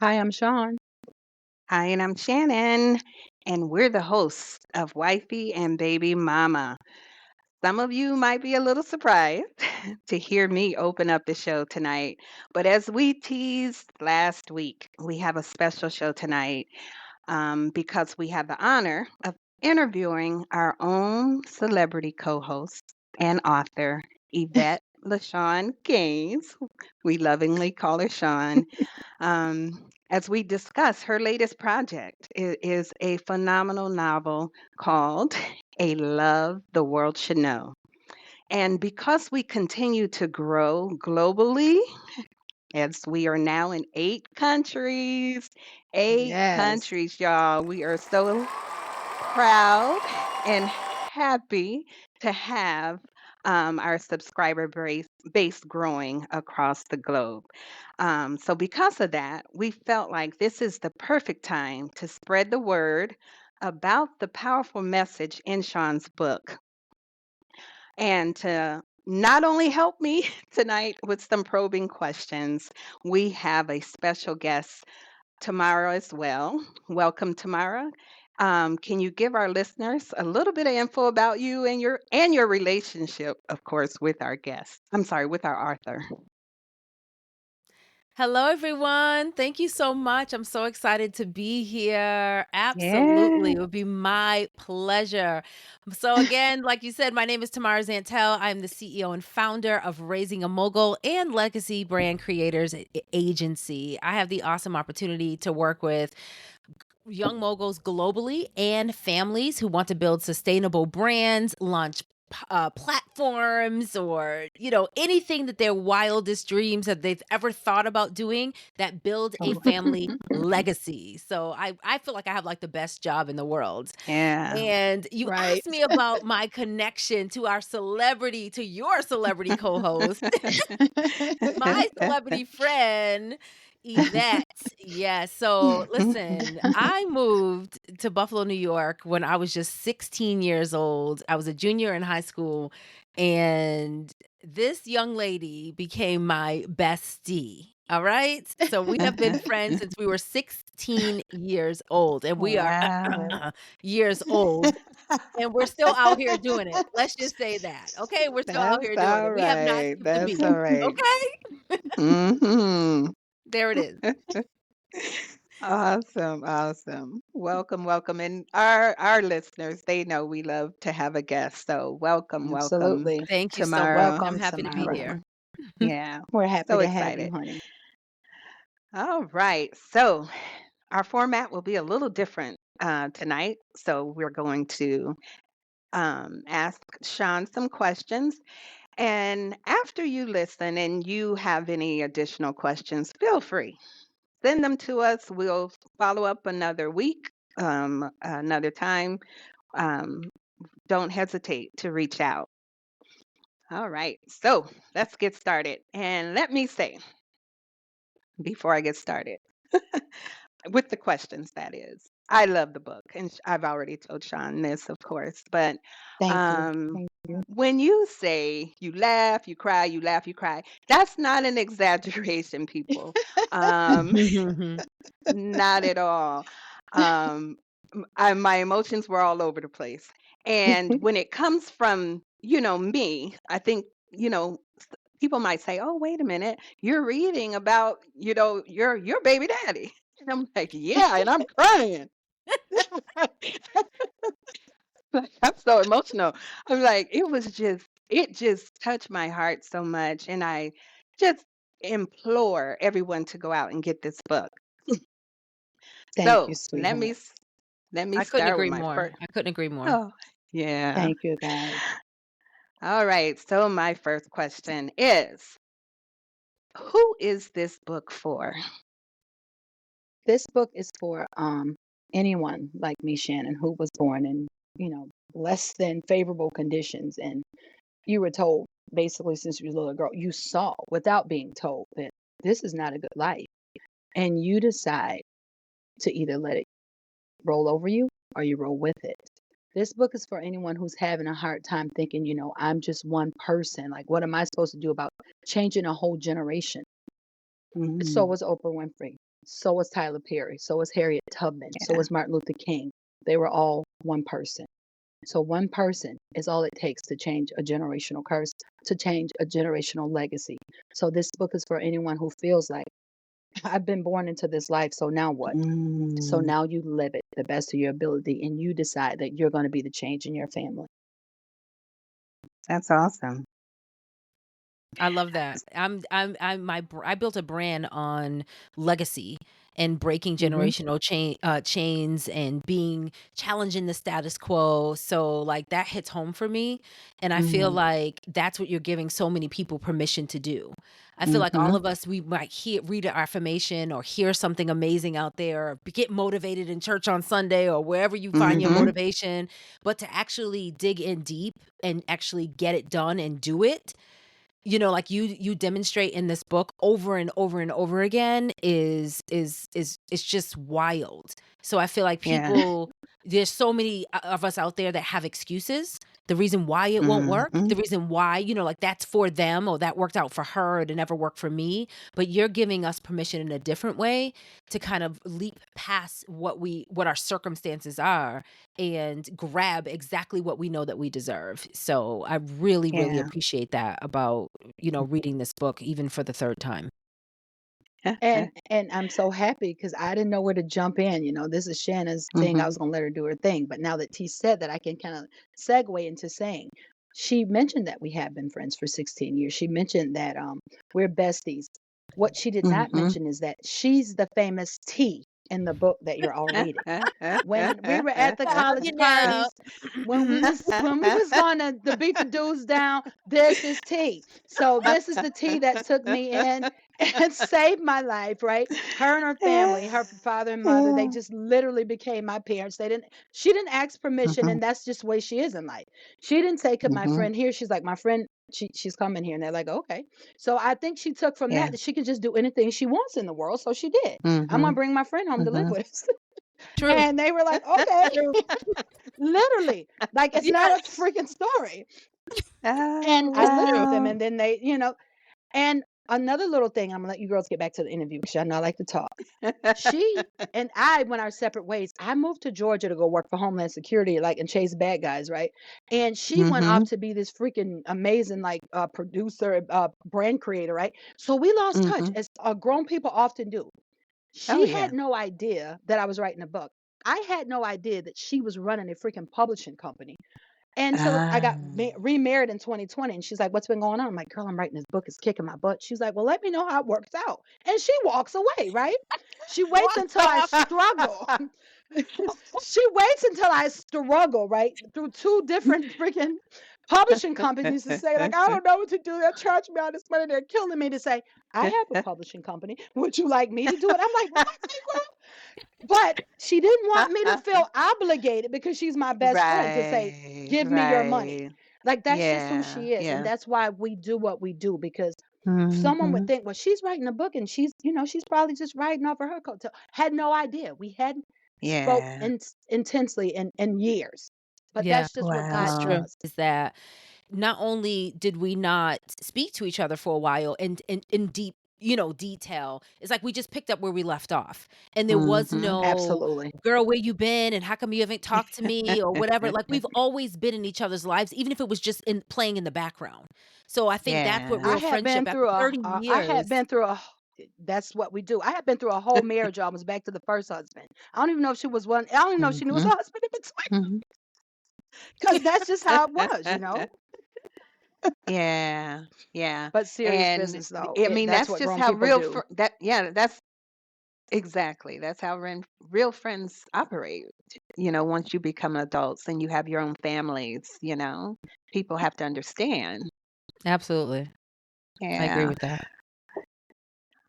Hi, I'm Sean. Hi, and I'm Shannon, and we're the hosts of Wifey and Baby Mama. Some of you might be a little surprised to hear me open up the show tonight, but as we teased last week, we have a special show tonight because we have the honor of interviewing our own celebrity co host and author, Yvette LaShun Gaines. We lovingly call her Sean. As we discuss, her latest project is a phenomenal novel called A Love the World Should Know. And because we continue to grow globally, as we are now in eight Yes. countries, y'all, we are so proud and happy to have our subscriber base growing across the globe. So, because of that, we felt like this is the perfect time to spread the word about the powerful message in Sean's book and to not only help me tonight with some probing questions, we have a special guest Tamara as well. Welcome, Tamara. Can you give our listeners a little bit of info about you and your relationship, of course, with our guest? I'm sorry, with our author. Hello, everyone. Thank you so much. I'm so excited to be here. Absolutely. Yeah. It would be my pleasure. So, again, like you said, my name is Tamara Zantell. I'm the CEO and founder of Raising a Mogul and Legacy Brand Creators Agency. I have the awesome opportunity to work with young moguls globally and families who want to build sustainable brands, launch platforms, or anything that their wildest dreams that they've ever thought about doing that build a Oh, family legacy. So I feel like I have like the best job in the world. Yeah. And you right. asked me about my connection to your celebrity co-host. My celebrity friend, Yvette. Yeah. So listen, I moved to Buffalo, New York when I was just 16 years old. I was a junior in high school. And this young lady became my bestie. All right. So we have been friends since we were 16 years old, and we are Wow. years old. And we're still out here doing it. Let's just say that. Okay, we're still out That's here doing all it. We have not right. skipped a That's beat. all right. Okay? Hmm. There it is. Awesome, awesome. Welcome, welcome. And our listeners, they know we love to have a guest. So welcome, welcome, Absolutely. Thank you so much. Tamara. I'm Welcome, happy to be Tamara. here. Yeah, We're happy so to have you, excited. honey. All right. So our format will be a little different tonight. So we're going to ask Sean some questions. And after you listen and you have any additional questions, feel free. Send them to us. We'll follow up another week, another time. Um, don't hesitate to reach out. All right. So let's get started. And let me say, before I get started, with the questions, that is. I love the book, and I've already told Sean this, of course. But Thank you. um, Thank you. when you say you laugh, you cry, you laugh, you cry, that's not an exaggeration, people. Um, not at all. Um, my emotions were all over the place. And when it comes from, me, I think, people might say, "Oh, wait a minute, you're reading about, your baby daddy." And I'm like, "Yeah," and I'm crying. Like, I'm so emotional. I'm like, it just touched my heart so much, and I just implore everyone to go out and get this book. Thank you, So sweetheart. let me I couldn't start with agree my more. first. I couldn't agree more. Oh, yeah. Thank you, guys. All right. So my first question is, who is this book for? This book is for anyone like me, Shannon, who was born in, less than favorable conditions. And you were told, basically, since you were a little girl, you saw without being told that this is not a good life. And you decide to either let it roll over you or you roll with it. This book is for anyone who's having a hard time thinking, I'm just one person. Like, what am I supposed to do about changing a whole generation? So Mm, was Oprah Winfrey. So was Tyler Perry. So was Harriet Tubman. So Yeah. was Martin Luther King. They were all one person. So one person is all it takes to change a generational curse, to change a generational legacy. So this book is for anyone who feels like, I've been born into this life, so now what? So Mm, now you live it the best of your ability and you decide that you're going to be the change in your family. that's awesome. I love that. I built a brand on legacy and breaking Hmm. generational chains and being challenging the status quo. So like that hits home for me, and I feel Hmm. like that's what you're giving so many people permission to do. I feel like Hmm. all of us, we might read an affirmation or hear something amazing out there, or get motivated in church on Sunday or wherever you find your Hmm. motivation, but to actually dig in deep and actually get it done and do it, like you demonstrate in this book over and over and over again, is it's just wild. So I feel like Yeah. people, there's so many of us out there that have excuses. The reason why it won't work, Hmm. the reason why, like that's for them, or that worked out for her, it never worked for me. But you're giving us permission in a different way to kind of leap past what our circumstances are and grab exactly what we know that we deserve. So I really, really Yeah. appreciate that about, reading this book even for the third time. And I'm so happy because I didn't know where to jump in. This is Shannon's thing. I Hmm. was gonna let her do her thing, but now that T said that, I can kind of segue into saying she mentioned that we have been friends for 16 years. She mentioned that we're besties. What she did not Hmm. mention is that she's the famous T in the book that you're all reading. When we were at the Well, college parties, when we was going to beat the dudes down, this is T. So this is the T that took me in and saved my life, right? Her and her family, her father and mother, they Yeah. just literally became my parents. She didn't ask permission, Mhm, and that's just the way she is in life. She didn't say, could my mhm. friend here? She's like, my friend, she's coming here. And they're like, okay. So I think she took from Yeah. that she can just do anything she wants in the world. So she did. I'm gonna Mhm, bring my friend home to live mhm. with us. true, And they were like, okay. true. Literally. Like it's not a Yes, freaking story. Oh, And I it's lived true. with them, wow. and then they. And another little thing, I'm gonna let you girls get back to the interview because y'all know I like to talk. She and I went our separate ways. I moved to Georgia to go work for Homeland Security, like, and chase bad guys, right? And she went off Mhm, to be this freaking amazing, like, producer, brand creator, right? So we lost touch, mhm. as grown people often do. Oh, She yeah. had no idea that I was writing a book. I had no idea that she was running a freaking publishing company. And so I got Ah. remarried in 2020, and she's like, "What's been going on?" I'm like, "Girl, I'm writing this book. It's kicking my butt." She's like, "Well, let me know how it works out." And she walks away, right? She waits What? until I struggle. She waits until I struggle, right, through two different freaking publishing companies to say, like, "I don't know what to do. They're charging me all this money. They're killing me," to say, "I have a publishing company. Would you like me to do it?" I'm like, "Relax, girl." But she didn't want me to feel obligated because she's my best friend to say, Right, "Give me your money." right. Like that's just who Yeah, she is, and yeah. that's why we do what we do because someone would Mhm. think, "Well, she's writing a book and she's probably just writing off of her coat." Had no idea. We hadn't spoke Yeah. intensely in years. But Yeah, that's just what it's God Wow. true. does. Is that not only did we not speak to each other for a while in deep, detail, it's like we just picked up where we left off. And there was Mhm. no, Absolutely. girl, where you been? And how come you haven't talked to me or whatever? Like we've always been in each other's lives, even if it was just in playing in the background. So I think that's what Yeah. I real had been friendship after through 30 I had years. been through a that's what we do. I had been through a whole marriage almost back to the first husband. I don't even know if she was one. I don't even know if she knew it was Mhm, a husband in between mhm. because that's just how it was. Yeah, yeah. But serious And business though. I mean, That's that's what just grown how people real do. that's exactly. That's how real friends operate. Once you become adults and you have your own families, people have to understand. Absolutely. I agree Yeah. with that.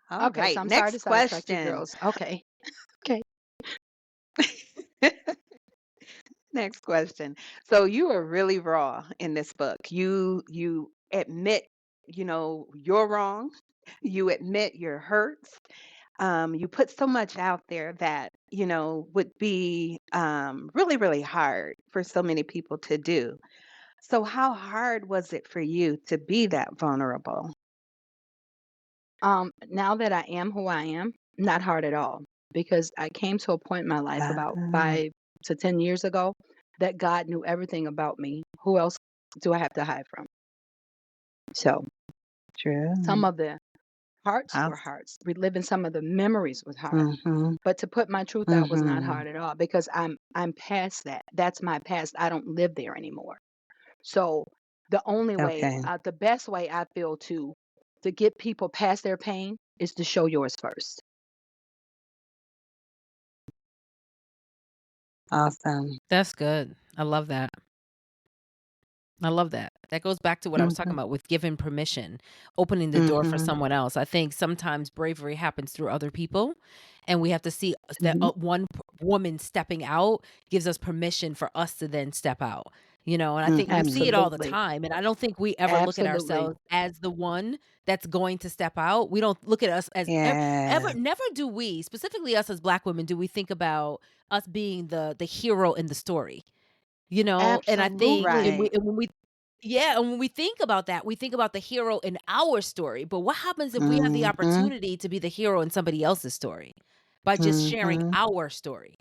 All Okay, so right. I'm sorry Next to sidetrack you question. girls. Okay. Okay. Next question. So you are really raw in this book. You admit, you're wrong. You admit your hurts. You put so much out there that would be really, really hard for so many people to do. So how hard was it for you to be that vulnerable? Now that I am who I am, Not hard at all, because I came to a point in my life Ah, about 5 to 10 years ago that God knew everything about me. Who else do I have to hide from? So, some true. of the hearts were Awesome. hearts. Reliving some of the memories was hard. Mhm. But to put my truth out was not Mhm. hard at all because I'm past that. That's my past. I don't live there anymore. So the only way, Okay. the best way I feel to get people past their pain is to show yours first. Awesome. That's good. I love that. I love that. That goes back to what I was talking Mhm. about with giving permission, opening the door for Mhm. someone else. I think sometimes bravery happens through other people, and we have to see that Mhm. one woman stepping out gives us permission for us to then step out. And I think we Mhm. see it all the Absolutely. time. And I don't think we ever look at Absolutely. ourselves as the one that's going to step out. We don't look at us as Yeah. never do we, specifically us as Black women, do we think about us being the hero in the story. And I think Absolutely. Right. and when we think about that, we think about the hero in our story. But what happens if we have the Mhm. opportunity to be the hero in somebody else's story by just sharing Mhm. our story?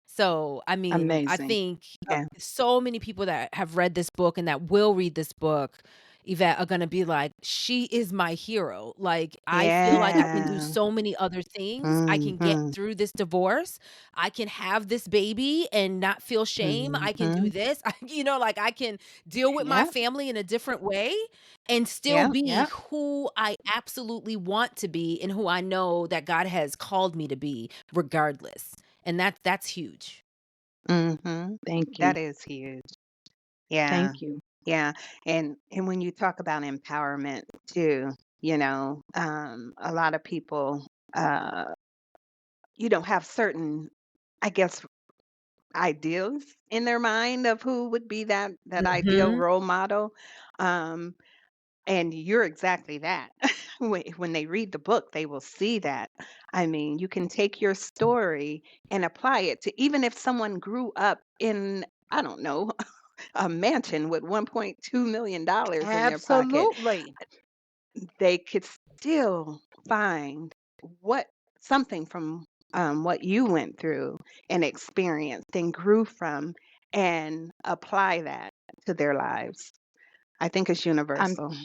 So, I mean, I Amazing. think, Yeah. so many people that have read this book and that will read this book, Yvette, are gonna be like, "She is my hero." Like, I feel like I can do Yeah. so many other things. I can get Mhm. through this divorce. I can have this baby and not feel shame. I can do Mhm. this. Like, I can deal with my Yep. family in a different way and still Yep. be Yep. who I absolutely want to be and who I know that God has called me to be regardless. And that's huge. Mhm. Thank you. That is huge. Yeah. Thank you. Yeah. And when you talk about empowerment too, a lot of people uh have certain, I guess, ideals in their mind of who would be that ideal Mhm. role model. Um and you're exactly that. When they read the book, they will see that. I mean, you can take your story and apply it to, even if someone grew up in, I don't know, a mansion with $1.2 million in their pocket, Absolutely. they could still find what something from what you went through and experienced and grew from, and apply that to their lives. I think it's I'm universal.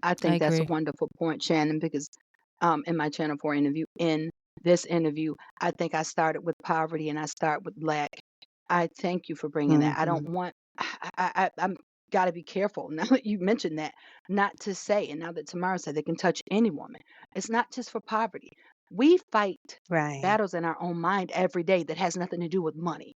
I I think that's a agree. wonderful point, Shannon, because in my Channel 4 interview, in this interview, I think I started with poverty and I start with lack. I thank you for bringing that. I don't Hmm. want, I'm got to be careful now that you mentioned that, not to say, and now that Tamara said they can touch any woman. It's not just for poverty. We fight Right. battles in our own mind every day that has nothing to do with money.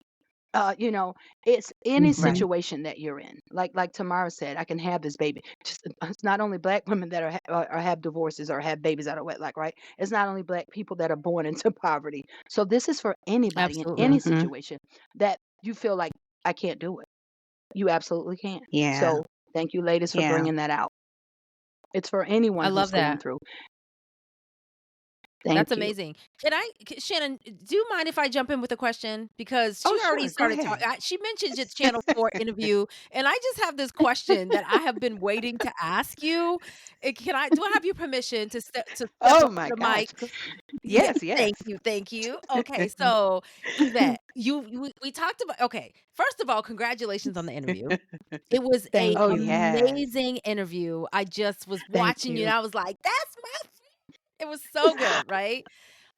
uh, you know, it's any Right. Mhm. situation that you're in. Like Tamara said, I can have this baby. Just it's not only black women that or have divorces or have babies out of wedlock, right? It's not only black people that are born into poverty. So this is for anybody in Absolutely. any Hmm. situation that you feel like I can't do it. You absolutely can. Yeah. So thank you, ladies, for Yeah. bringing that out. It's for I anyone who's love going that. through. That's Thank you. amazing. Shannon, do you mind if I jump in with a question? Because Oh, she already sure. Go started ahead. talking. She mentioned your Channel 4 interview, and I just have this question that I have been waiting to ask you. Do I have your permission to step Oh up to my the gosh. mic? Yeah, Yes, yes. thank you. Okay, so Yvette, we talked about. Okay, first of all, congratulations on the interview. It was a Thank Oh, you. yes. amazing interview. I just was Thank watching you, and you. I was like, "That's my." It was so good, right?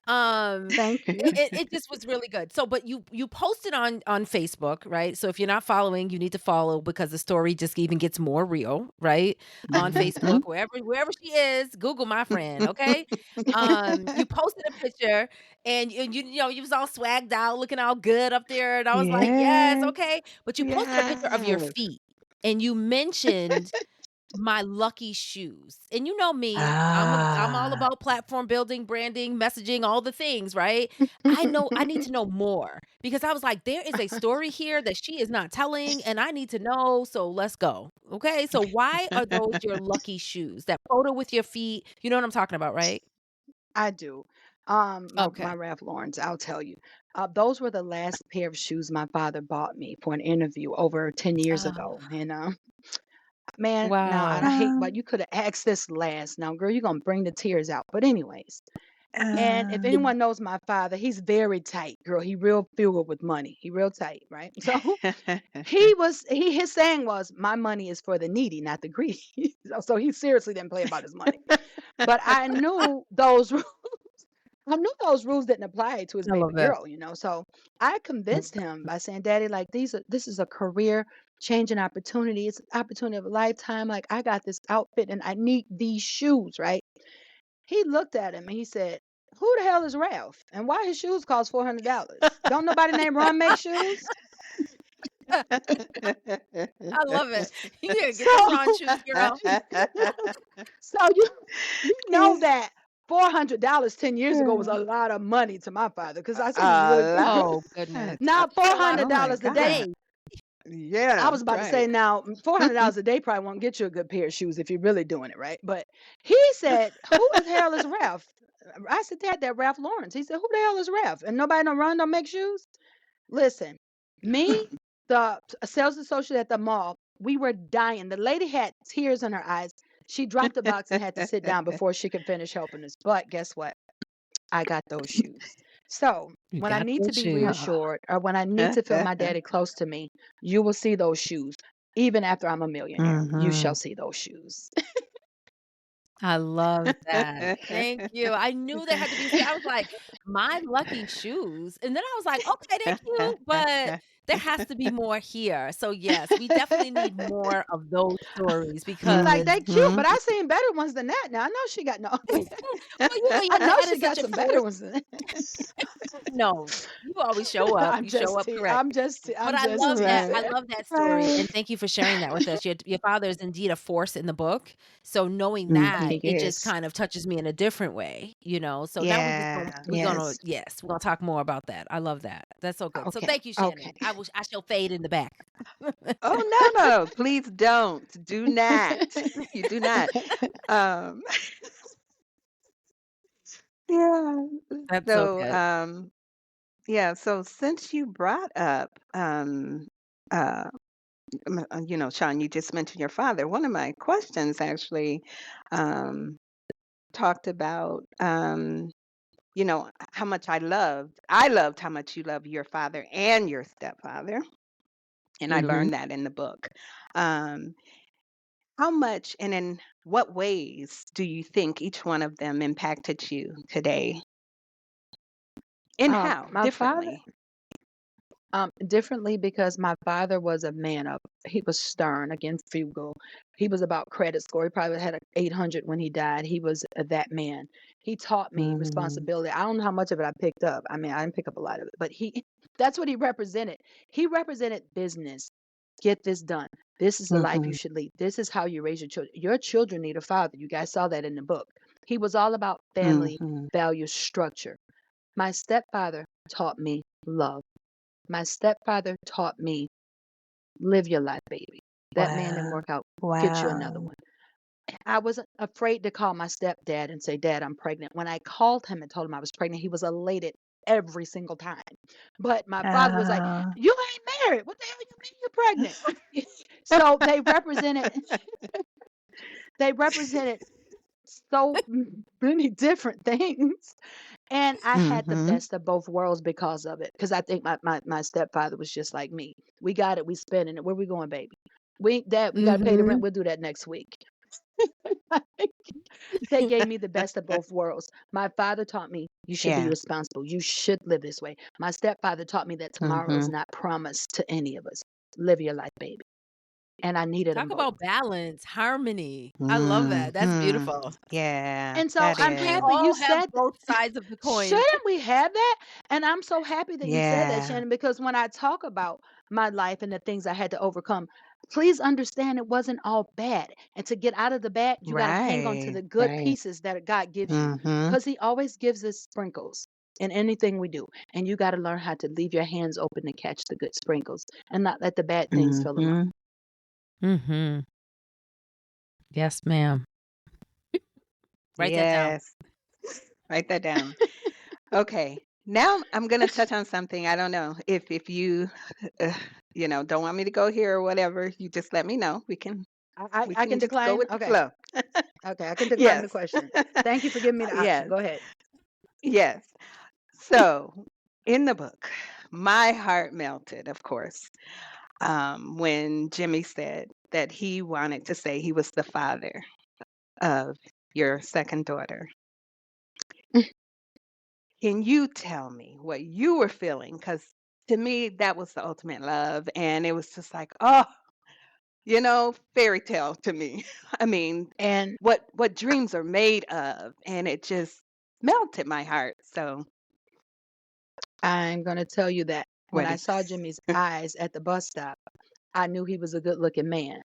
Um, Thank you. it just was really good. So, but you posted on Facebook, right? So if you're not following, you need to follow because the story just even gets more real, right? On Hmm. Facebook, wherever she is, Google my friend, okay? You posted a picture and you was all swagged out, looking all good up there, and I was like, yes, Yes. okay. But you posted a picture of your Yes. feet and you mentioned my lucky shoes. And you know me, I'm all Ah. about platform building, branding, messaging, all the things, right? I need to know more because I was like, there is a story here that she is not telling, and I need to know. So let's go. Okay. So why are those your lucky shoes? That photo with your feet, you know what I'm talking about, right? I do. My Okay. Ralph Lauren's, I'll tell you. Those were the last pair of shoes my father bought me for an interview over 10 years ago. Oh, And man, now I wow. hate, but Um, you could have asked this last. Now, girl, you're gonna bring the tears out. But anyways, And if Um, anyone knows my father, he's very tight, girl. He real filled with money. He real tight, right? So his saying was, "My money is for the needy, not the greedy." So he seriously didn't play about his money. But I knew those I knew those rules didn't apply to his I baby love that. girl, So I convinced him by saying, "Daddy, like this is a career changing opportunity. It's an opportunity of a lifetime. Like I got this outfit and I need these shoes, right?" He looked at him and he said, "Who the hell is Ralph? And why his shoes cost $400? Don't nobody named Ron make shoes?" I love it. Yeah, get them So Ron shoes, girl. so you know that $400 10 years ago was Yeah. a lot of money to my father because I see he was A really pretty good. Oh, lot. goodness. Now It's a lot of Oh my $400 a day. God. day. I Yeah, was about to say right. now $400 a day probably won't get you a good pair of shoes if you're really doing it right. But he said, "Who the hell is Ralph?" I said, "Dad, that Ralph Lawrence." He said, "Who the hell is Ralph?" And nobody don't make shoes. Listen, me, the sales associate at the mall, we were dying. The lady had tears in her eyes. She dropped the box and had to sit down before she could finish helping us. But guess what? I got those shoes. So You when I got need to those be shoes. reassured or when I need to feel my daddy close to me, you will see those shoes. Even after I'm a millionaire, you Hmm. shall see those shoes. I love that. Thank you. I knew there had to be I was like, "My lucky shoes," and then I was like, "Okay, they're cute, but there has to be more here." So, yes, we definitely need more of those stories She's because like, they cute, Hmm. but I seen better ones than that. Now I know she got no. well, I your know dad she is such got a some better force. ones than that. No, you always show up. You show up correct. But I'm just I Right. teasing. love that story, Right. and thank you for sharing that with us. Your father is indeed a force in the book, so knowing Hmm. that, He it just is. kind of touches me in a different way, so now Yeah. we're gonna Yes. yes, we're gonna talk more about that. I love that. That's so good. So Okay. thank you, Okay. Shannon. I shall fade in the back. Oh no, no, please don't. Do not. You do not. Um, yeah. That's so So, good. yeah, so since you brought up uh Sean, you just mentioned your father. One of my questions actually um talked about how much I loved how much you love your father and your stepfather, and I Mhm. learned that in the book. Um how much and in what ways do you think each one of them impacted you today? And how My father, differently? differently because my father was a man of, he was stern, again, frugal. He was about credit score. He probably had a 800 when he died. He was that man. He taught me Mhm. responsibility. I don't know how much of it I picked up. I mean, I didn't pick up a lot of it, but that's what he represented. He represented business. Get this done. This is the life you Mhm. should lead. This is how you raise your children. Your children need a father. You guys saw that in the book. He was all about family Mhm. value structure. My stepfather taught me love. My stepfather taught me, live your life, baby. That man didn't Wow. work out. Get you another Wow. one. I wasn't afraid to call my stepdad and say, "Dad, I'm pregnant." When I called him and told him I was pregnant, he was elated every single time. But my father was like, Ah. "You ain't married. What the hell you mean you're pregnant?" So they represented so many different things. And I had the Mhm. best of both worlds because of it. Because I think my stepfather was just like me. We got it, we spending it. Where we going, baby? Dad, we gotta pay the rent. Mhm. We'll do that next week. They gave me the best of both worlds. My father taught me you should be Yeah. responsible. You should live this way. My stepfather taught me that tomorrow is Mhm. not promised to any of us. Live your life, baby. And I needed them Talk both. about balance, harmony. I love that. That's Mhm. beautiful. Yeah, And so that I'm We is. happy you all have said both sides of the coin. shouldn't we have that? And I'm so happy that you said that, Yeah. Shannon, because when I talk about my life and the things I had to overcome, please understand it wasn't all bad. And to get out of the bad, you got to hang on to Right. the good Right. pieces that God gives you Mhm. because He always gives us sprinkles in anything we do. And you got to learn how to leave your hands open to catch the good sprinkles and not let the bad things fill them up. Mhm. Mhm. Yes, ma'am. Write that down. Yes. Write that down. Okay. Now I'm going to touch on something. I don't know if you uh, don't want me to go here or whatever, you just let me know. We I can can just go decline. with the Okay. flow. Okay. I can decline the Yes. question. Thank you for giving me the option. Yes. Go ahead. Yes. So in the book, my heart melted, of course, when Jimmy said that he wanted to say he was the father of your second daughter. Can you tell me what you were feeling? Because to me, that was the ultimate love. And it was just like, oh, fairy tale to me. I mean, And what dreams are made of. And it just melted my heart. So I'm going to tell you that when what I did saw Jimmy's eyes at the bus stop, I knew he was a good looking man.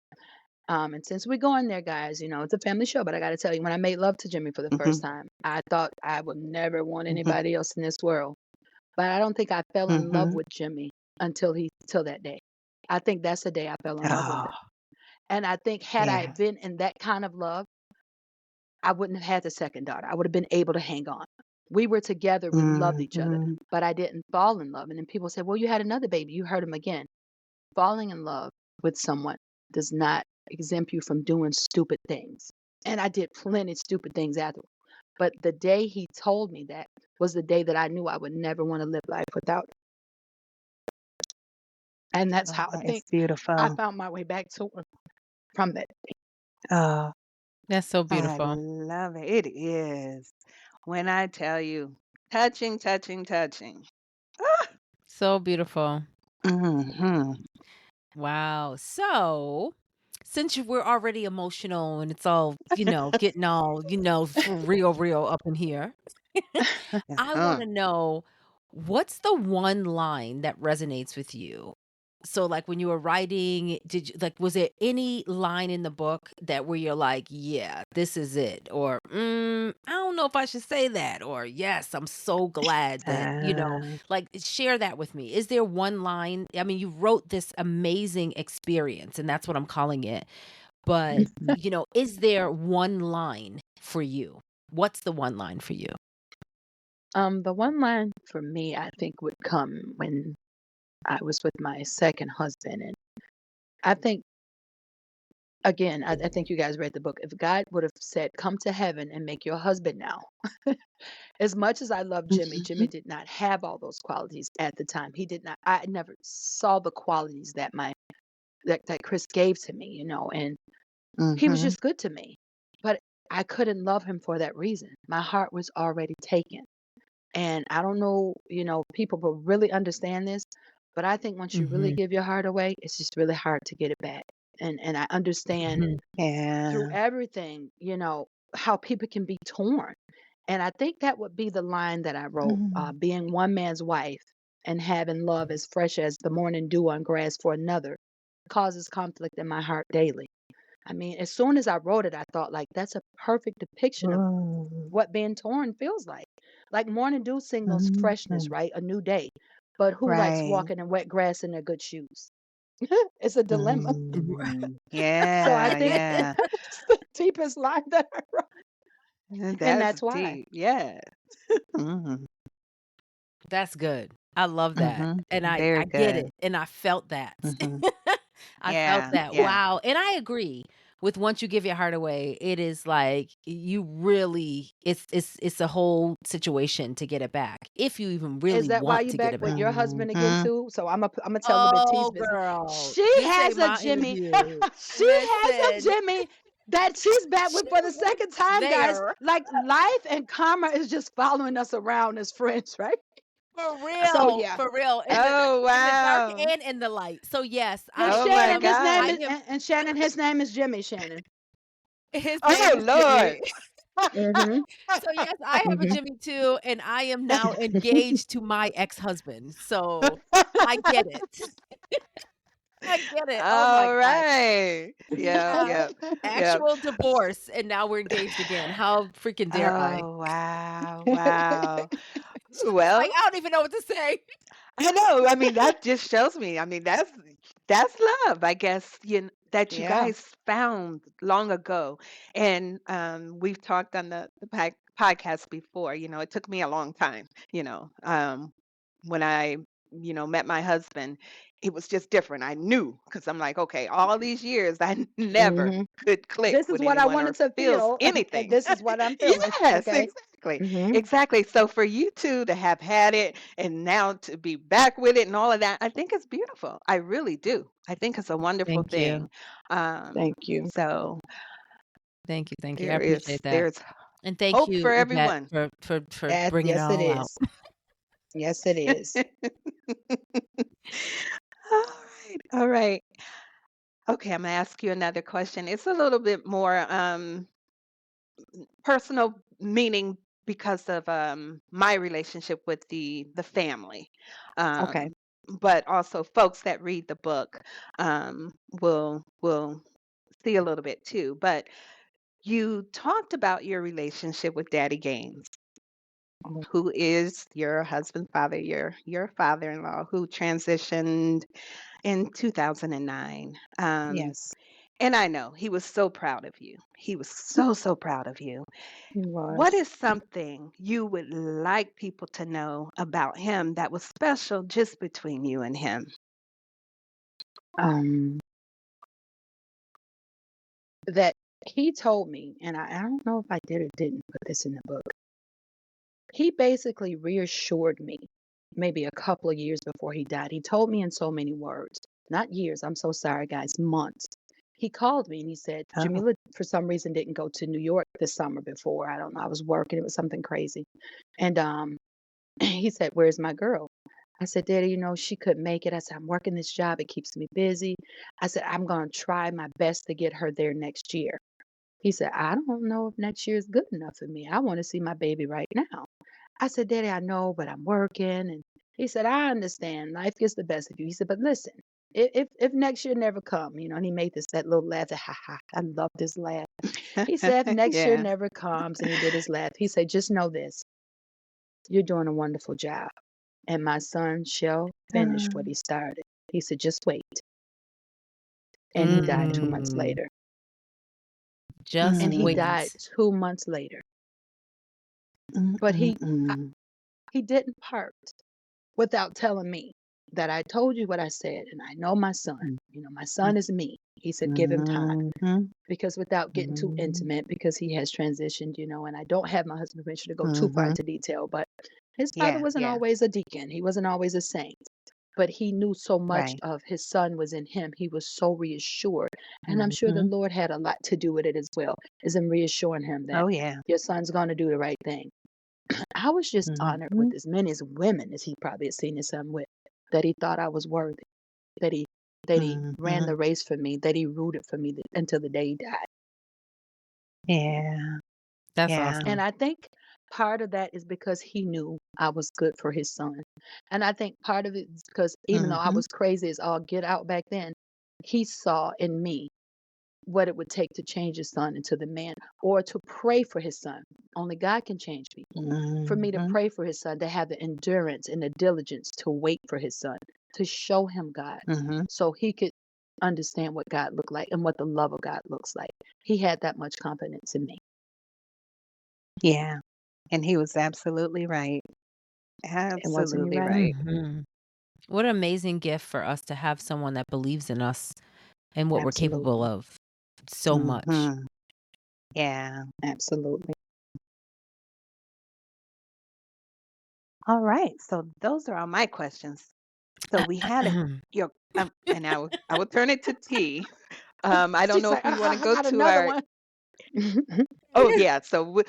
And since we're going there, guys, it's a family show, but I got to tell you, when I made love to Jimmy for the hmm first time, I thought I would never want hmm anybody else in this world. But I don't think I fell in love hmm with Jimmy till that day. I think that's the day I fell in love with Oh, him. And I think had I yeah. been in that kind of love, I wouldn't have had the second daughter. I would have been able to hang on. We were together, we loved each other, hmm but I didn't fall in love. And then people said, well, you had another baby, you hurt him again. Falling in love with someone does not exempt you from doing stupid things. And I did plenty of stupid things after. But the day he told me that was the day that I knew I would never want to live life without him. And that's Oh, how I think it's I beautiful. found my way back to him from that. Oh, That's so I beautiful. love it. It is. When I tell you, touching, touching, touching. Ah! So beautiful. hmm Wow. So, since we're already emotional and it's all, getting all, for real, real up in here, I want Uh-huh. to know what's the one line that resonates with you? So, like when you were writing, did you was there any line in the book that where you're like, yeah, this is it, or I don't know if I should say that, or yes, I'm so glad that Uh, share that with me. Is there one line? I mean, you wrote this amazing experience, and that's what I'm calling it. But mhm. is there one line for you? What's the one line for you? The one line for me, I think, would come when I was with my second husband. And I think, again, I think you guys read the book. If God would have said, come to heaven and make your husband now, as much as I love Jimmy, Jimmy Mhm. did not have all those qualities at the time. He did not, I never saw the qualities that Chris gave to me, and he was Mhm. just good to me. But I couldn't love him for that reason. My heart was already taken. And I don't know, people will really understand this, but I think once you really Mhm. give your heart away, it's just really hard to get it back. And I understand Mhm. through Yeah. everything, how people can be torn. And I think that would be the line that I wrote, Mm. being one man's wife and having love as fresh as the morning dew on grass for another causes conflict in my heart daily. I mean, as soon as I wrote it, I thought like that's a perfect depiction of Ooh. what being torn feels like. Like morning dew signals freshness, Mhm. right? A new day. But who likes Right. walking in wet grass in their good shoes? It's a dilemma. So I Yeah, think yeah. that's the deepest line that I wrote. And That's that's why. deep. Yeah. Mhm. That's good. I love that, Mhm. and I Very get it, good. and I felt that. Mhm. I felt Yeah, that. yeah. Wow, and I agree with once you give your heart away, it is like you really it's a whole situation to get it back, if you even Is really that why want you to get back it with back. your husband again Mhm. too? So I'm gonna tell a little bit Oh, tease business. girl, She this has ain't a my Jimmy. interview. She has a Listen, Jimmy that she's back with she for the went second time, guys. there. Like life and karma is just following us around as friends, right? So yeah. For real, Oh, in the dark wow. and in the light. So yes, And I Oh my Shannon, am his name I is God. am and Shannon, his name is Jimmy Shannon. his Oh, name is Jimmy. Lord. Mhm. So yes, I have a Mhm. Jimmy too, and I am now engaged to my ex-husband. So I get it. I get it. Oh my All God. right. Yep, Yeah. yep, yep. Actual divorce, and now we're engaged again. How freaking dare I? Oh, wow, wow. It's like Well, I don't even know what to say. I know. I mean, that just shows me. I mean, that's love, I guess, that you Yeah. guys found long ago. And we've talked on the podcast before. It took me a long time, when I, met my husband, it was just different. I knew because I'm like, okay, all these years I never Mhm. could click This is with what I anyone or wanted to feels feel, and anything. this is what I'm feeling. Yes, Okay. exactly. exactly. Hmm. Exactly. So for you two to have had it and now to be back with it and all of that, I think it's beautiful. I really do. I think it's a wonderful Thank you. thing. Um, Thank you. so Thank you. Thank you. I there is appreciate that. there's And thank hope for you, Yvette, everyone. for bringing it Yes, it all out. is. Yes, it is. All right. All right. Okay, I'm gonna ask you another question. It's a little bit more personal, meaning because of my relationship with the family, Okay. um, but also folks that read the book will see a little bit too. But you talked about your relationship with Daddy Gaines, Oh, who is your husband's father, your father-in-law, who transitioned in 2009. yes, And I know he was so proud of you. He was so proud of you. he What was. is something you would like people to know about him that was special just between you and him? Um, that he told me, and I don't know if I did or didn't put this in the book. He basically reassured me maybe a couple of years before he died. He told me in so many words, not years, I'm so sorry, guys, months. He called me and he said, Oh. Jamila, for some reason, didn't go to New York this summer before. I don't know. I was working. It was something crazy. And he said, where's my girl? I said, Daddy, she couldn't make it. I said, I'm working this job. It keeps me busy. I said, I'm going to try my best to get her there next year. He said, I don't know if next year is good enough for me. I want to see my baby right now. I said, Daddy, I know, but I'm working. And he said, I understand. Life gets the best of you. He said, but listen, if next year never come, and he made that little laugh, ha ha. I love this laugh. He said, if next year Yeah. never comes, and he did his laugh, he said, just know this, you're doing a wonderful job. And my son shall finish what Mm, he started. He said, just wait. And he died 2 months Mm, later. just And he mm, died wait. 2 months later. mm, But mm, I- mm, he didn't part without telling me that I told you what I said, and I know my son. mm, My son is me. He said, give him time. mhm, Because without getting too mhm, intimate, because he has transitioned, and I don't have my husband's permission to go too far mhm. into detail, but his father Yeah, wasn't yeah, always a deacon. He wasn't always a saint. But he knew so much right. of his son was in him. He was so reassured. And I'm sure the Mhm. Lord had a lot to do with it as well, is in reassuring him that Oh, yeah. your son's going to do the right thing. I was just honored with Mhm, as many as women as he probably had seen his son with, that he thought I was worthy, that he ran the mhm. race for me, that he rooted for me until the day he died. Yeah, That's yeah. And awesome. I think part of that is because he knew I was good for his son. And I think part of it is because even though I Mhm, was crazy as all get out back then, he saw in me what it would take to change his son into the man, or to pray for his son. Only God can change people. For me to mhm, pray for his son, to have the endurance and the diligence to wait for his son, to show him God mhm. so he could understand what God looked like and what the love of God looks like. He had that much confidence in me, Yeah, and he was absolutely right. and wasn't he Absolutely right? right. Mhm. What an amazing gift for us to have someone that believes in us and what we're capable Absolutely. of so much. Mhm. Yeah. Absolutely. All right. So those are all my questions. So we had a your and I will turn it to T. I don't She's know like, if we want to I go got to another our one. oh yeah. So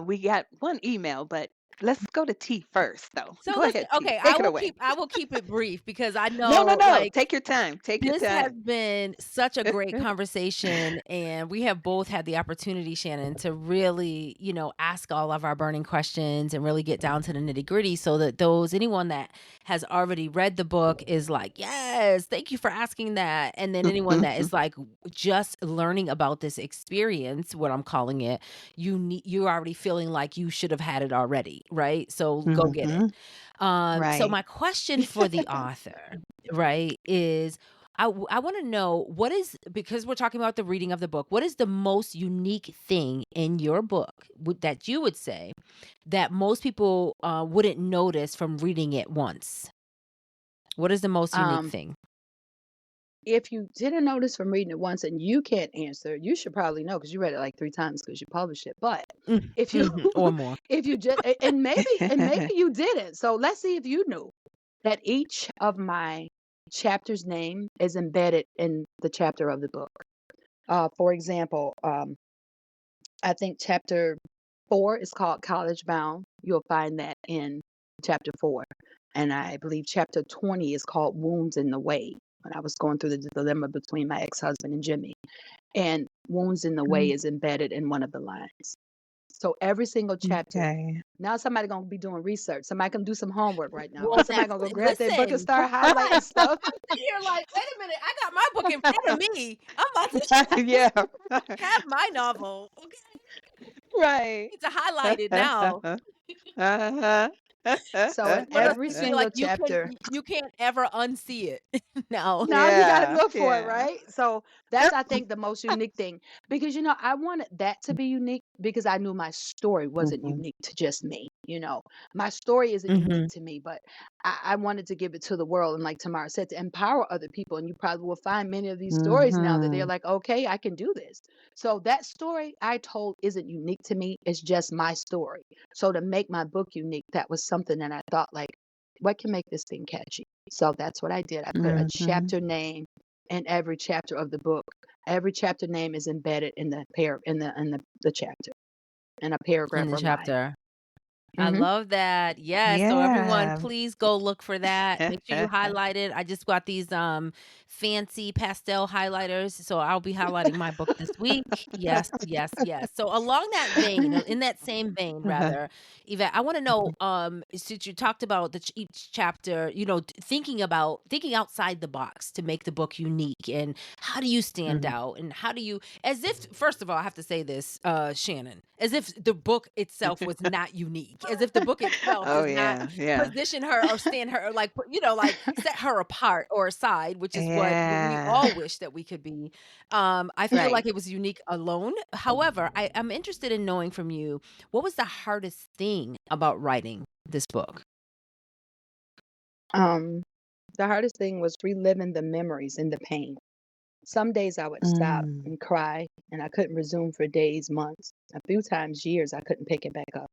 we got one email, but let's go to T first, though. So Go listen, ahead, T. okay, Take it away. I will keep it brief because I No, no, know no. like Take your time. Take your this has time. been such a great conversation, and we have both had the opportunity, Shannon, to really, ask all of our burning questions and really get down to the nitty gritty so that anyone that has already read the book is like, yes, thank you for asking that. And then anyone that is like just learning about this experience, what I'm calling it, you're already feeling like you should have had it already, right? So go get it. Mhm. So Right. my question for the author, right, is I want to know what is, because we're talking about the reading of the book, what is the most unique thing in your book that you would say that most people wouldn't notice from reading it once? What is the most unique um, thing? if you didn't notice from reading it once and you can't answer, you should probably know because you read it like 3 times because you published it. But if you Or more. if you just and maybe you didn't. So let's see if you knew that each of my chapter's name is embedded in the chapter of the book. For example, I think chapter 4 is called College Bound. You'll find that in chapter 4. And I believe chapter 20 is called Wounds in the Way. When I was going through the dilemma between my ex-husband and Jimmy. And Wounds in the Way Mm, is embedded in one of the lines. So every single chapter. Okay. Now somebody gonna be doing research. Somebody can do some homework right now. Well, Because somebody gonna go grab their book and listen, start highlighting stuff. I'm sitting here like, wait a minute, I got my book in front of me. I'm about to Yeah. have my novel. Okay, Right. need to highlight it now. Uh-huh. So in One of those every things where you're single like chapter. you can't ever unsee it now. Now you got to Yeah, look for it, yeah. right? So that's, I think, the most unique thing because, I wanted that to be unique because I knew my story wasn't Mhm, unique to just me. My story isn't unique Mhm. to me, but I wanted to give it to the world. And like Tamara said, to empower other people. And you probably will find many of these stories now that they're mhm, like, okay, I can do this. So that story I told isn't unique to me. It's just my story. So to make my book unique, that was something that I thought like, what can make this thing catchy? So that's what I did. I put a mhm. chapter name in every chapter of the book. Every chapter name is embedded in the pair in the chapter in a In paragraph the or line. chapter. I Hmm. love that. Yes. So everyone, Yeah. please go look for that. Make sure you highlight it. I just got these fancy pastel highlighters. So I'll be highlighting my book this week. Yes, yes, yes. So along that vein, in that same vein rather, Yvette, I want to know, since you talked about each chapter, thinking outside the box to make the book unique, and how do you stand Mhm. out, and how do you, as if, first of all, I have to say this, Shannon, as if the book itself was not unique, as if the book itself Oh, does not yeah, yeah. position her or stand her, or like, like set her apart or aside, which is what we Yeah. all wish that we could be. I feel Right. like it was unique alone. However, I'm interested in knowing from you, what was the hardest thing about writing this book? Um, the hardest thing was reliving the memories and the pain. Some days I would stop Mm, and cry, and I couldn't resume for days, months, a few times years. I couldn't pick it back up.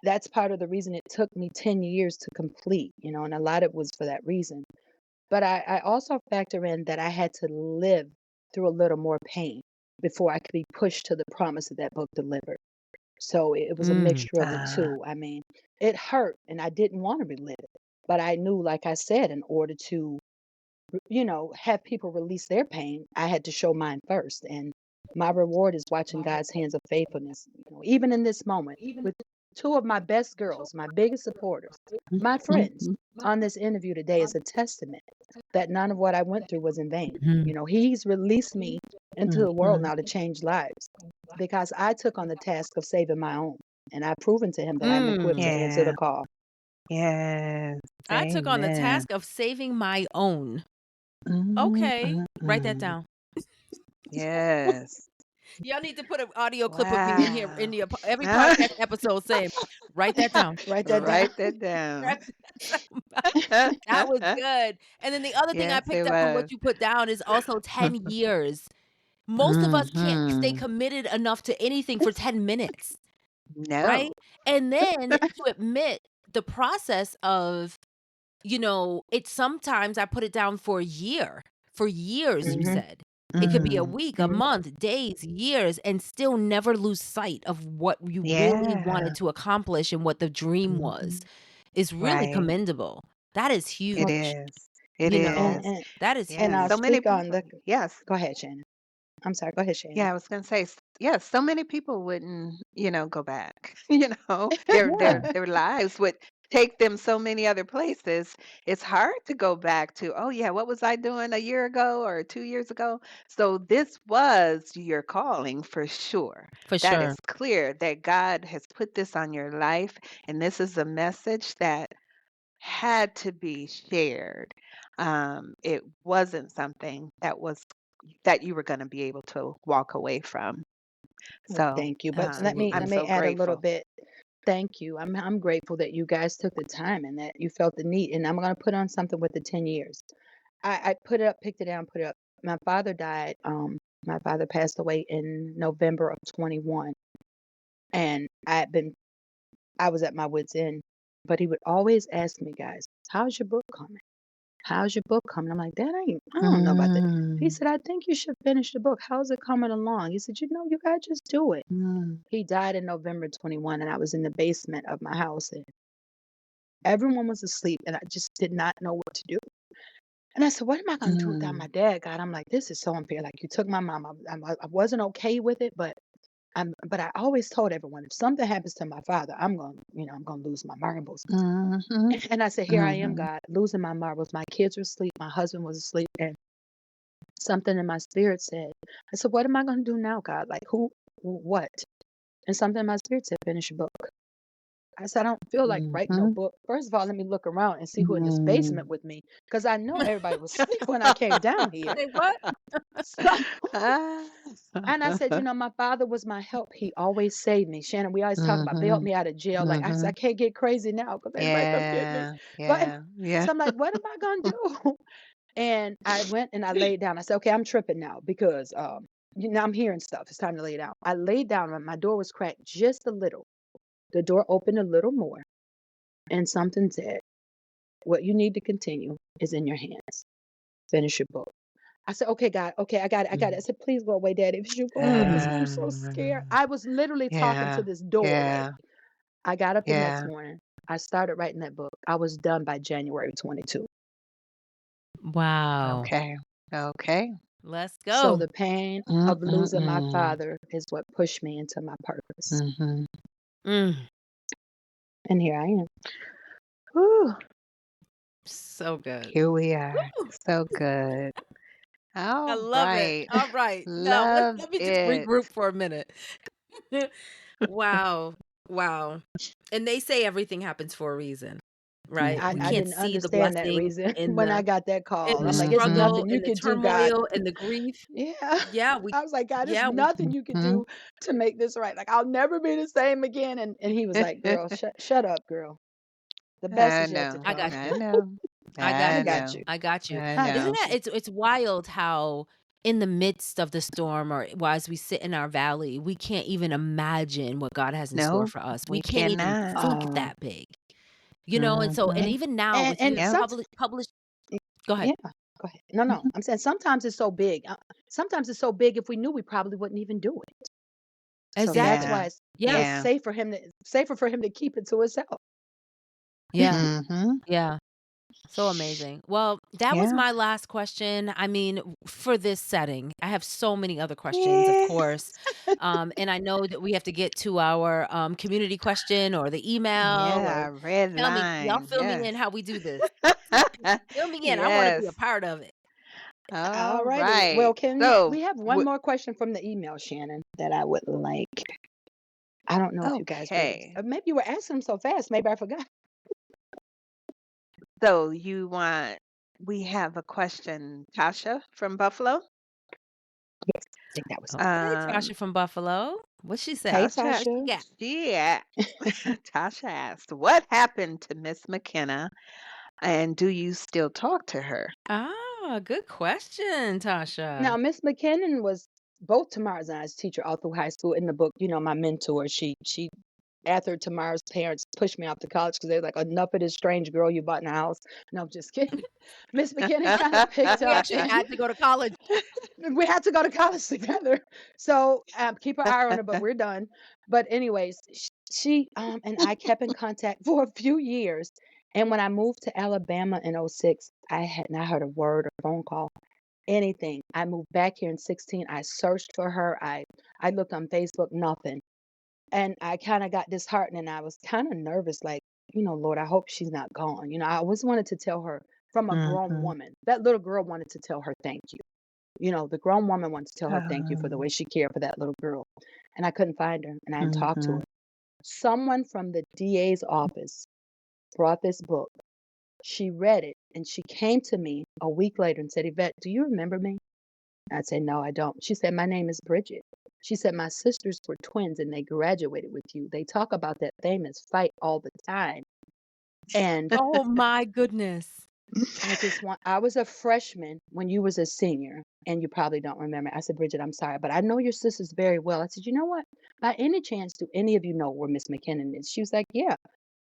That's part of the reason it took me 10 years to complete, and a lot of it was for that reason. But I also factor in that I had to live through a little more pain before I could be pushed to the promise that that book delivered. So it was a Mm. mixture of the ah, two. I mean, it hurt and I didn't want to relive it. But I knew, like I said, in order to, have people release their pain, I had to show mine first. And my reward is watching God's hands of faithfulness, even in this moment, with two of my best girls, my biggest supporters, my friends mhm, on this interview today is a testament that none of what I went through was in vain. Mhm. He's released me into the world mhm. now to change lives because I took on the task of saving my own. And I've proven to him that I'm equipped to Mm. answer the Yeah. call. Yes. I took on the Amen. task of saving my own. Mm, Okay, write that mm. down. Yes. Y'all need to put an audio clip of me in here in Wow. every podcast episode saying, "Write that down." Write that down. Write that down. Write that down. That was good. And then the other thing I Yes, it picked up from was. what you put down is also 10 years. Most of us can't stay Mhm. committed enough to anything for 10 minutes, right? No. And then to admit the process of, it's sometimes I put it down for a year. For years, you Hmm. said. It could be a Mm. week, a Hmm. month, days, years, and still never lose sight of what you really wanted Yeah. to accomplish and what the dream was. Mhm. Is really Right. commendable. That is It Well, huge. is. It You know, and, is. and that is and Yes. I'll So huge. many speak on people. the. Yes. Go ahead, Shannon. I'm sorry. Go ahead, Shannon. Yeah, I was gonna say, yes, so many people wouldn't, go back. Their Yeah. their lives would take them so many other places. It's hard to go back to, oh yeah, what was I doing a year ago or 2 years ago? So this was your calling for sure. For That is sure. clear that God has put this on your life, and this is a message that had to be shared. It wasn't something that you were going to be able to walk away from. Well, So thank you. But let me I'm let Absolutely. me so add a little grateful. bit. Thank you. I'm grateful that you guys took the time and that you felt the need. And I'm gonna put on something with the 10 years. I put it up, picked it down, put it up. my father died. My father passed away in November of 21, and I was at my wit's end, but he would always ask me, guys, how's your book coming? How's your book coming? I'm like, Dad, I don't know about that. He Mm, said, I think you should finish the book. How's it coming along? He said, you gotta just do it. mm, He died in November 21, and I was in the basement of my house, and everyone was asleep, and I just did not know what to do. And I said, what am I gonna do without mm, my dad, God? I'm like, this is so unfair. Like, you took my mom. I wasn't okay with it, but but I always told everyone, if something happens to my father, I'm gonna lose my marbles. mhm, And I said, here I am, mhm, God, losing my marbles. My kids were asleep, my husband was asleep, and something in my spirit said, I said, what am I gonna do now, God? Like, what? And something in my spirit said, finish your book. I said, I don't feel like writing no mhm, book. First of all, let me look around and see who in this basement mm. with me, because I know everybody was asleep when I came down here. Say what? So, Ah. and I said, my father was my help. He always saved me. Shannon, we always talk about, bailed Mhm, me out of jail. Like, I said, I mhm. can't get crazy now because everybody come get me. Yeah, But yeah, yeah. so I'm like, what am I gonna do? And I went and I laid down. I said, okay, I'm tripping now because I'm hearing stuff. It's time to lay down. I laid down and my door was cracked just a little. The door opened a little more, and something said, what you need to continue is in your hands. Finish your book. I said, okay, God, okay, I got it. I got it. I Mm. said, please go away, Daddy. If you go away, because I'm so scared. I was literally talking to Yeah, this doorway. yeah, I got up the next yeah. morning. I started writing that book. I was done by January 22. Wow. Okay, okay. Let's So go. the pain of losing my Mm-mm-mm. father is what pushed me into my purpose. Mhm. Mm, And here I am. Whew. so good. Here we are. Woo! So good. I All love it. right. All right. Now Love let me just it. regroup for a minute. Wow. Wow. And they say everything happens for a reason, right? We I Mhm. can't didn't see the understand that blessing reason in when I got that call. I'm the like, it's Mhm. struggle nothing you and the could do, God. turmoil and the grief. Yeah. Yeah, we I was like, God, there's yeah, we nothing you could Mhm. do to make this right. Like, I'll never be the same again. And he was like, girl, shut up, girl. The best I is yet to know. I come. got I you. know. I I got I you. got know. you. I got you. I I Isn't know. got that you. it's wild how in the midst of the storm or while as we sit in our valley, we can't even imagine what God has in store No, for us. We we can't even cannot. think Oh, that big. And so and Mhm. even now and with you and Yep. some published go ahead. yeah, go ahead. No, no. I'm saying sometimes it's so big. Sometimes it's so big if we knew we probably wouldn't even do it. So that's Exactly. why Yeah. Yeah. it's Yeah. safer for him to keep it to himself. Yeah. Mhm. Yeah. So amazing. Well, that was Yeah. my last question. I mean, for this setting, I have so many other questions, of Yeah. course. And I know that we have to get to our community question or the email or Yeah. Red tell me, y'all line. fill me Yes. in how we do this. Fill me in. I want to be a Yes. part of it. All All righty. Well, right. can So, we have one more question from the email, Shannon, that I would like? I don't know if you guys were, okay. maybe you were asking them so fast. Maybe I forgot. So we have a question, Tasha from Buffalo. Yes, I think that was it. Okay, Um, Tasha from Buffalo. What she say? Hey, Tasha, What she Tasha. got? Tasha asked, what happened to Miss McKenna and do you still talk to her? Ah, good question, Tasha. Now, Miss McKinnon was both Tamara's and I's teacher all through high school. In the book, my mentor. She after Tamara's parents pushed me out to college because they were like, enough of this strange girl you bought in the house. No, I'm just kidding. Miss McKinnon kind of picked We up, actually and had to go to college. we had to go to college together. So keep an eye on her, but we're done. But anyways, she and I kept in contact for a few years. And when I moved to Alabama in '06, I had not heard a word or phone call, anything. I moved back here in 16. I searched for her. I looked on Facebook, nothing. And I kind of got disheartened and I was kind of nervous, like, Lord, I hope she's not gone. I always wanted to tell her from a grown Mhm. woman. That little girl wanted to tell her thank you. The grown woman wanted to tell her thank you for the Um, way she cared for that little girl. And I couldn't find her and I didn't talk to her. mhm. Someone from the DA's office brought this book. She read it and she came to me a week later and said, Yvette, do you remember me? I'd say, no, I don't. She said, my name is Bridget. She said, my sisters were twins and they graduated with you. They talk about that famous fight all the time. And Oh my goodness. I was a freshman when you was a senior, and you probably don't remember. I said, Bridget, I'm sorry, but I know your sisters very well. I said, you know what? By any chance, do any of you know where Miss McKinnon is? She was like, yeah,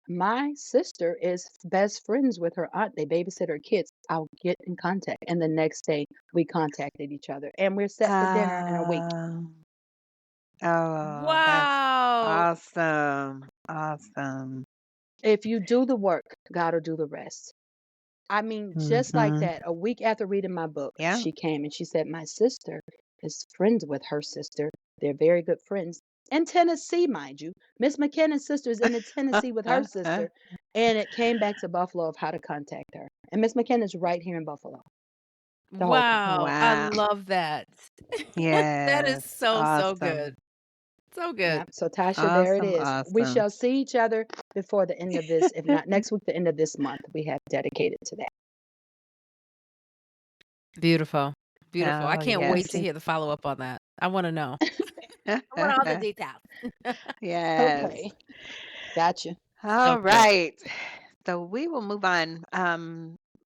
my sister is best friends with her aunt. They babysit her kids. I'll get in contact. And the next day, we contacted each other, and we're set for dinner in a week. Um, oh, that's Wow. awesome. Awesome. If you do the work, God will do the rest. I mean, just like Mm-hmm. that, a week after reading my book, Yeah. she came and she said, my sister is friends with her sister. They're very good friends. In Tennessee, mind you. Miss McKinnon's sister is in the Tennessee with her sister. And it came back to Buffalo of how to contact her. And Miss McKinnon's right here in Buffalo the whole time. Wow, I Wow. love that. That is Yes. so, so good. Awesome. So Yeah. good. So Tasha, there it Awesome. is. We Awesome. shall see each other before the end of this, if not next week, the end of this month. We have dedicated to that. Beautiful. Beautiful. I Oh, can't wait to yes. hear the follow-up on that. I wanna know. I want all the details. Yes. Okay. Gotcha. So All good. right. So we will move on.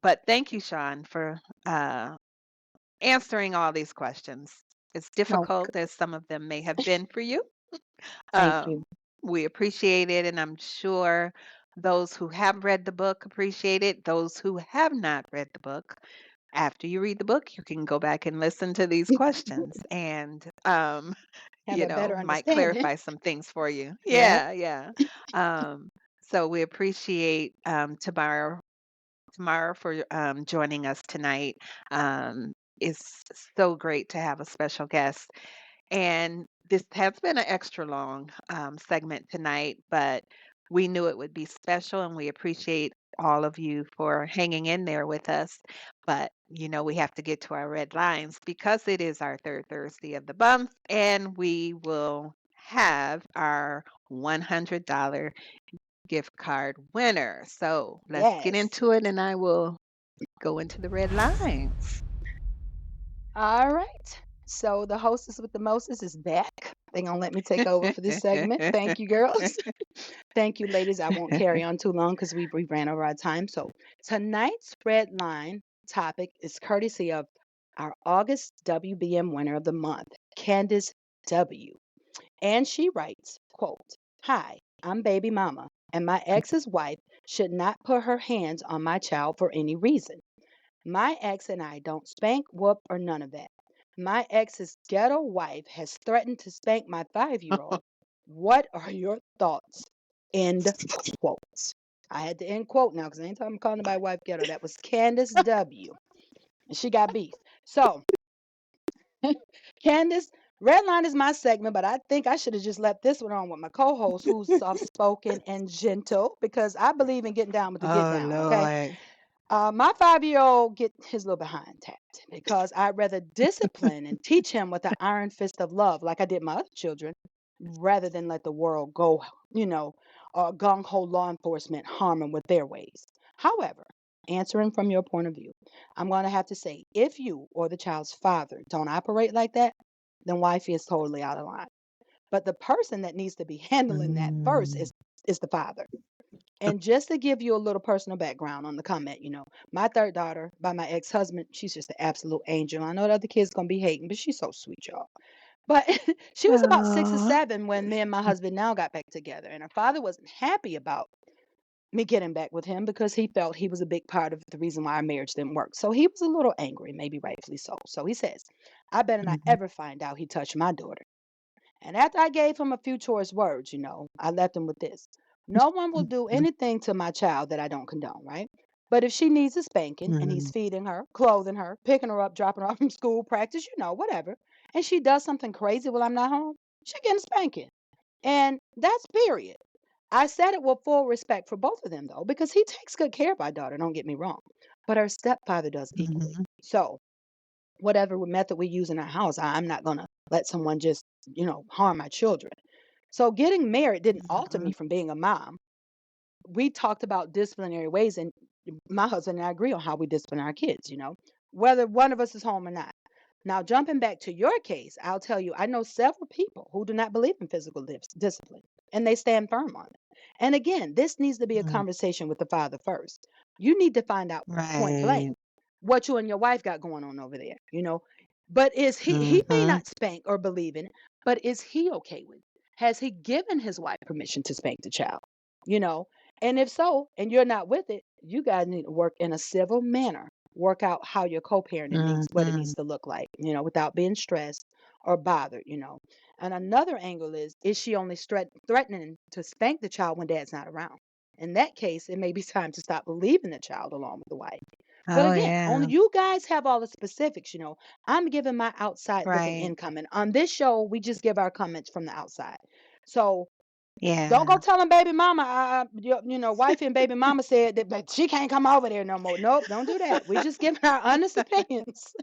But thank you, Sean, for uh, answering all these questions. As No, difficult as some of them may have been for you, thank um, you. we appreciate it, and I'm sure those who have read the book appreciate it. Those who have not read the book, after you read the book, you can go back and listen to these questions, and Have a better might understanding. clarify some things for you. Yep. Yeah, yeah. Um, so we appreciate Tamara for joining us tonight. It's so great to have a special guest. And this has been an extra long segment tonight, but we knew it would be special, and we appreciate all of you for hanging in there with us. But, we have to get to our red lines because it is our third Thursday of the month, and we will have our $100 gift card winner. So let's get Yes. into it, and I will go into the red lines. All right. So the hostess with the mostest is back. They're gonna let me take over for this segment. Thank you, girls. Thank you, ladies. I won't carry on too long because we ran over our time. So tonight's red line topic is courtesy of our August WBM winner of the month, Candace W. And she writes, quote, Hi, I'm baby mama, and my ex's wife should not put her hands on my child for any reason. My ex and I don't spank, whoop, or none of that. My ex's ghetto wife has threatened to spank my 5-year-old. What are your thoughts? End quote. I had to end quote now because anytime I'm calling my wife ghetto, that was Candace W. And she got beef. So, Candace, red line is my segment, but I think I should have just left this one on with my co-host, who's soft-spoken and gentle, because I believe in getting down with the get Oh, down. Okay. Lord. My 5-year-old get his little behind tapped because I'd rather discipline and teach him with the iron fist of love, like I did my other children, rather than let the world go, you know, gung ho law enforcement harm him with their ways. However, answering from your point of view, I'm going to have to say if you or the child's father don't operate like that, then wifey is totally out of line. But the person that needs to be handling that first Mm. is the father. And just to give you a little personal background on the comment, my third daughter by my ex-husband, she's just an absolute angel. I know the other kids gonna be hating, but she's so sweet, y'all. But she was about 6 or 7 when me and my husband now got back together, and her father wasn't happy about me getting back with him because he felt he was a big part of the reason why our marriage didn't work. So he was a little angry, maybe rightfully so. So he says, "I better not Mhm, ever find out he touched my daughter." And after I gave him a few choice words, I left him with this. No one will do mhm, anything to my child that I don't condone, right? But if she needs a spanking and he's mhm, feeding her, clothing her, picking her up, dropping her off from school, practice, whatever, and she does something crazy while I'm not home, she getting spanking. And that's period. I said it with full respect for both of them, though, because he takes good care of our daughter, don't get me wrong. But her stepfather does equally. mhm, So whatever method we use in our house, I'm not going to let someone just, harm my children. So getting married didn't alter me mhm, from being a mom. We talked about disciplinary ways, and my husband and I agree on how we discipline our kids, whether one of us is home or not. Now, jumping back to your case, I'll tell you, I know several people who do not believe in physical discipline, and they stand firm on it. And again, this needs to be a mhm, conversation with the father first. You need to find out point blank Right. what you and your wife got going on over there, you know. But is he may Mhm. not spank or believe in it, but is he okay with it? Has he given his wife permission to spank the child? You know, and if so, and you're not with it, you guys need to work in a civil manner. Work out how your co-parenting needs, what it needs Mhm. to look like, you know, without being stressed or bothered, you know. And another angle is she only threatening to spank the child when dad's not around? In that case, it may be time to stop leaving the child along with the wife. But Oh, again, only yeah. you guys have all the specifics, you know. I'm giving my outside looking Right. in comment. On this show, we just give our comments from the outside. So don't go Yeah. telling baby mama, you know, wifey and baby mama said that she can't come over there no more. Nope, don't do that. We just giving our honest opinions.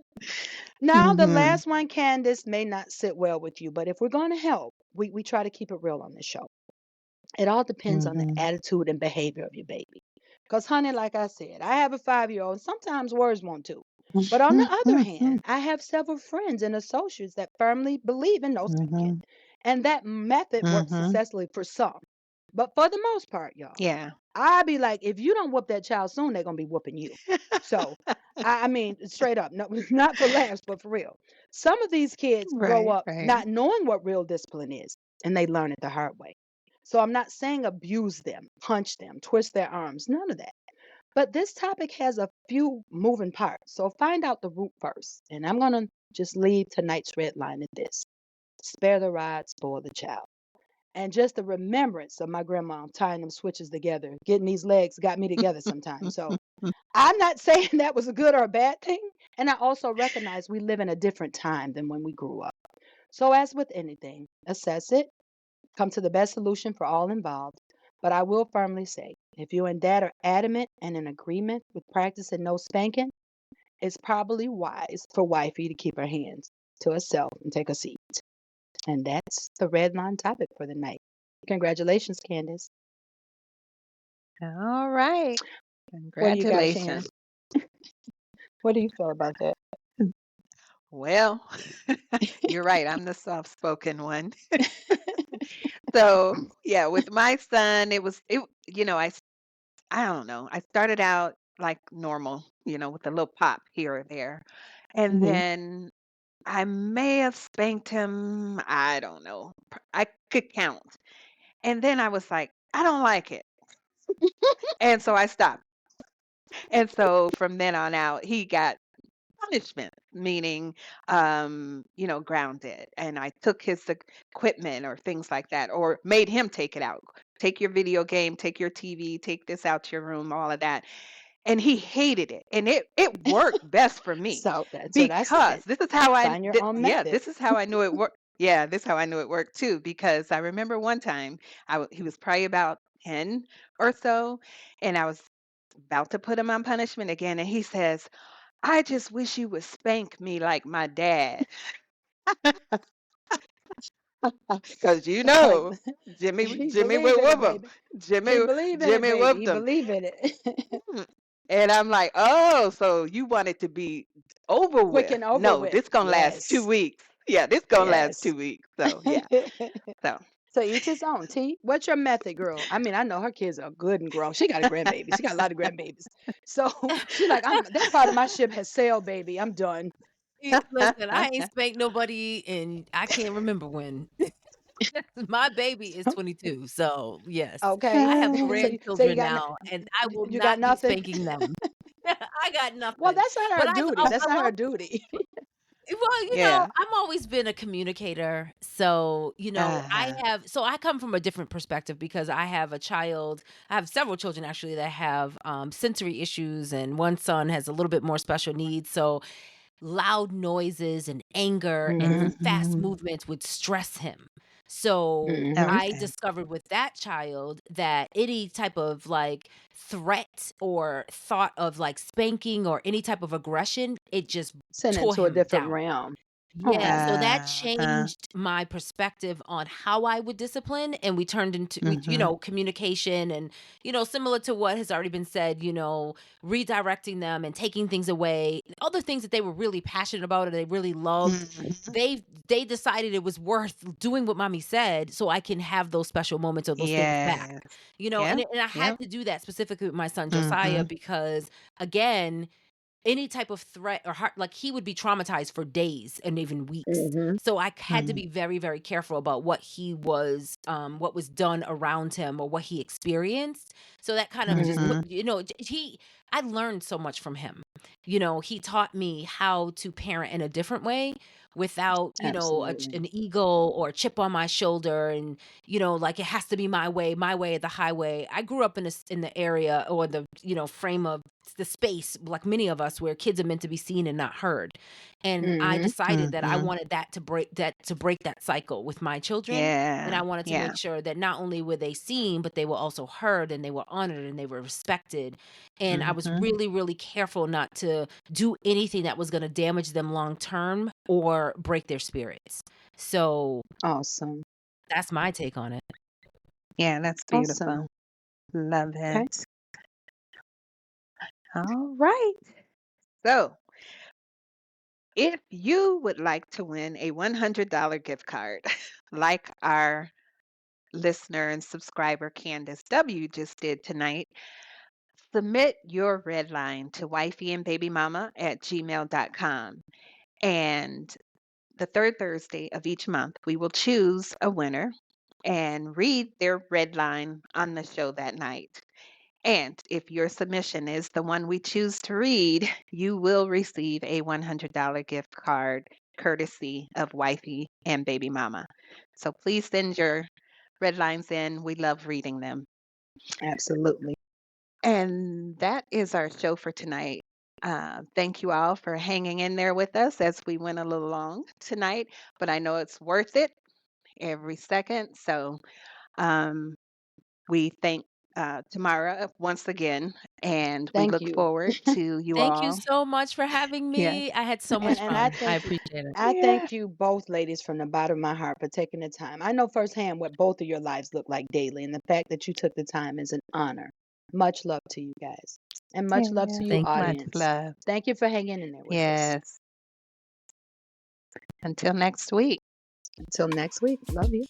Now, the Mhm. last one, Candace, may not sit well with you, but if we're going to help, we try to keep it real on this show. It all depends on the Mhm. attitude and behavior of your baby. Because, honey, like I said, I have a 5-year-old, and sometimes words won't do. But on the other hand, I have several friends and associates that firmly believe in no spanking. Mhm. And that method works Mhm. successfully for some. But for the most part, y'all, Yeah. I be like, if you don't whoop that child soon, they're gonna be whooping you. So, I mean, straight up, no, not for laughs, but for real. Some of these kids grow Right, up right. not knowing what real discipline is, and they learn it the hard way. So I'm not saying abuse them, punch them, twist their arms, none of that. But this topic has a few moving parts. So find out the root first. And I'm gonna just leave tonight's red line at this: spare the rod, spoil the child. And just the remembrance of my grandma tying them switches together, getting these legs got me together sometimes. So I'm not saying that was a good or a bad thing. And I also recognize we live in a different time than when we grew up. So, as with anything, assess it, come to the best solution for all involved. But I will firmly say, if you and dad are adamant and in agreement with practicing no spanking, it's probably wise for wifey to keep her hands to herself and take a seat. And that's the red line topic for the night. Congratulations, Candace. All right. What do you got, Shannon? Congratulations. What do you feel about that? Well, you're right. I'm the soft-spoken one. So, yeah, with my son, I don't know. I started out like normal, with a little pop here or there. And Hmm. then I may have spanked him, I don't know. I could count. And then I was like, I don't like it. And so I stopped. And so from then on out, he got punishment, meaning, grounded. And I took his equipment or things like that, or made him take it out. Take your video game, take your TV, take this out your room, all of that. And he hated it. And it worked best for me So that's what I because said. this is how Find your own method. this is how I knew it worked. Yeah, this is how I knew it worked too. Because I remember one time he was probably about 10 or so, and I was about to put him on punishment again. And he says, I just wish you would spank me like my dad. Because Like he Jimmy believe would in it, whoop him. baby. He Jimmy, believe in it, Jimmy baby. He whooped him. believe in it. Mm. And I'm like, oh, so you want it to be over Quick with. and over No, with. this gonna last two Yes. weeks. Yeah, this gonna last Yes. 2 weeks. So yeah. So So each his own. T, what's your method, girl? I mean, I know her kids are good and grown. She got a grandbaby. She got a lot of grandbabies. So she like, I'm that part of my ship has sailed, baby. I'm done. Listen, I ain't spanked nobody and I can't remember when. My baby is 22, so yes, Okay. I have So you grandchildren got now, and I will you got not be nothing. spanking them. I got Well, nothing, that's not her but I've duty. That's I not love her duty. well, yeah. I'm always been a communicator. So, Uh-huh. I come from a different perspective because I have several children actually that have sensory issues, and one son has a little bit more special needs. So loud noises and anger and Hmm. fast Mhm. movements would stress him. So Hmm. I Okay. discovered with that child that any type of like threat or thought of like spanking or any type of aggression, it just Send it tore to a him different down. realm. Yeah, Oh, so that Uh-huh. changed my perspective on how I would discipline, and we turned into Mhm. communication and, similar to what has already been said, redirecting them and taking things away, other things that they were really passionate about or they really loved. Mhm. They decided it was worth doing what mommy said so I can have those special moments or those things back. Yes. And Yep. I had Yep. to do that specifically with my son Josiah Mhm. because again, any type of threat or heart like he would be traumatized for days and even weeks. mm-hmm. So I had to Mhm. be very, very careful about what was done around him or what he experienced. So that kind of just put, Mhm. I learned so much from him. He taught me how to parent in a different way without, Absolutely. an ego or a chip on my shoulder and, like it has to be my way or the highway. I grew up in the area or the, frame of the space like many of us where kids are meant to be seen and not heard. And I Mm-hmm. decided that I Mhm. wanted to break that cycle with my children. And Yeah. I wanted to Yeah. make sure that not only were they seen, but they were also heard and they were honored and they were respected. And I was Mhm. really, really careful not to do anything that was going to damage them long term or break their spirits. So Awesome. that's my take on it. Yeah, that's Awesome. beautiful. Love Okay. it. All right. So, if you would like to win a $100 gift card, like our listener and subscriber Candace W just did tonight, submit your red line to wifeyandbabymama@gmail.com. And the third Thursday of each month, we will choose a winner and read their red line on the show that night. And if your submission is the one we choose to read, you will receive a $100 gift card courtesy of Wifey and Baby Mama. So please send your red lines in. We love reading them. Absolutely. And that is our show for tonight. Thank you all for hanging in there with us as we went a little long tonight, but I know it's worth it every second. So um, we thank Tamara once again, and we Thank look you. forward to you Thank you all. so much for having Yeah. me. I had so And much and I fun. I thank you. appreciate it. I Yeah. thank you both ladies from the bottom of my heart for taking the time. I know firsthand what both of your lives look like daily, and the fact that you took the time is an honor. Much love to you guys. And much love Yeah. to you, Thank you. Much audience. love. Thank you for hanging in there with us. Yes. Until next week. Until next week, love you.